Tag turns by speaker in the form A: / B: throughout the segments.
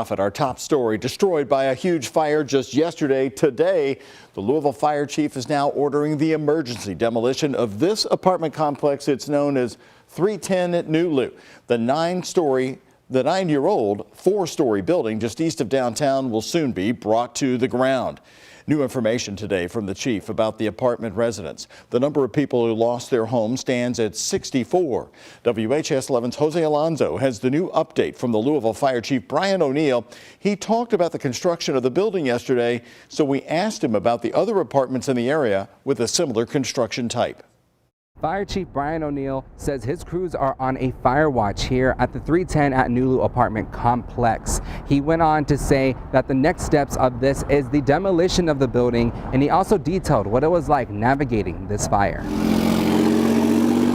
A: At our top story, destroyed by a huge fire just yesterday. Today, the Louisville fire chief is now ordering the emergency demolition of this apartment complex. It's known as 310 at NuLu. The 9-year-old 4-story building just east of downtown will soon be brought to the ground. New information today from the chief about the apartment residents. The number of people who lost their homes stands at 64. WHS 11's Jose Alonso has the new update from the Louisville fire chief, Brian O'Neill. He talked about the construction of the building yesterday, so we asked him about the other apartments in the area with a similar construction type.
B: Fire Chief Brian O'Neill says his crews are on a fire watch here at the 310 at NuLu apartment complex. He went on to say that the next steps of this is the demolition of the building, and he also detailed what it was like navigating this fire.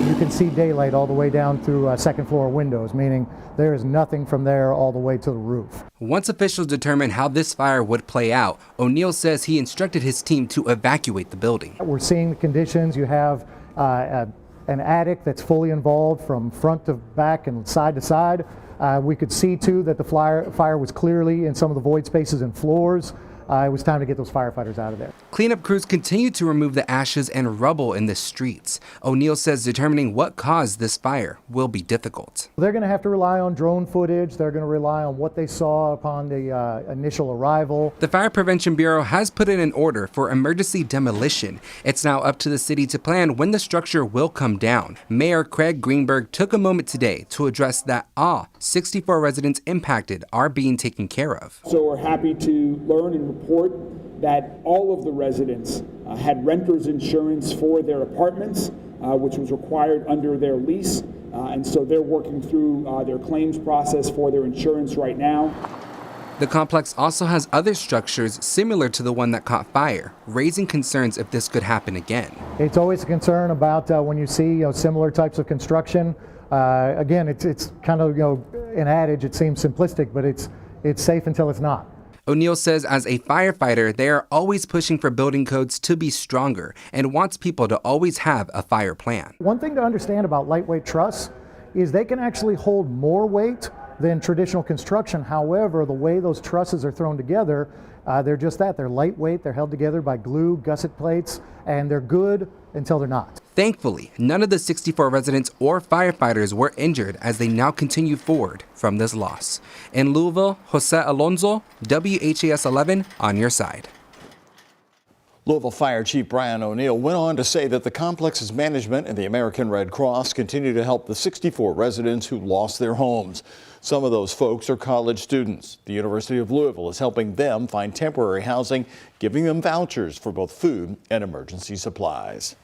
C: You can see daylight all the way down through second floor windows, meaning there is nothing from there all the way to the roof.
B: Once officials determined how this fire would play out, O'Neill says he instructed his team to evacuate the building.
C: We're seeing the conditions. You have an attic that's fully involved from front to back and side to side. We could see too that the fire was clearly in some of the void spaces and floors. It was time to get those firefighters out of there.
B: Cleanup crews continue to remove the ashes and rubble in the streets. O'Neill says determining what caused this fire will be difficult.
C: They're going to have to rely on drone footage. They're going to rely on what they saw upon the initial arrival.
B: The Fire Prevention Bureau has put in an order for emergency demolition. It's now up to the city to plan when the structure will come down. Mayor Craig Greenberg took a moment today to address that all 64 residents impacted are being taken care of.
D: So we're happy to learn and report that all of the residents had renter's insurance for their apartments, which was required under their lease, and so they're working through their claims process for their insurance right now.
B: The complex also has other structures similar to the one that caught fire, raising concerns if this could happen again.
C: It's always a concern about when you see similar types of construction. Again, it's kind of an adage. It seems simplistic, but it's safe until it's not.
B: O'Neill says as a firefighter, they are always pushing for building codes to be stronger and wants people to always have a fire plan.
C: One thing to understand about lightweight truss is they can actually hold more weight than traditional construction. However, the way those trusses are thrown together, they're just that. They're lightweight, they're held together by glue, gusset plates, and they're good until they're not.
B: Thankfully, none of the 64 residents or firefighters were injured as they now continue forward from this loss. In Louisville, Jose Alonso, WHAS 11 on your side.
A: Louisville Fire Chief Brian O'Neill went on to say that the complex's management and the American Red Cross continue to help the 64 residents who lost their homes. Some of those folks are college students. The University of Louisville is helping them find temporary housing, giving them vouchers for both food and emergency supplies.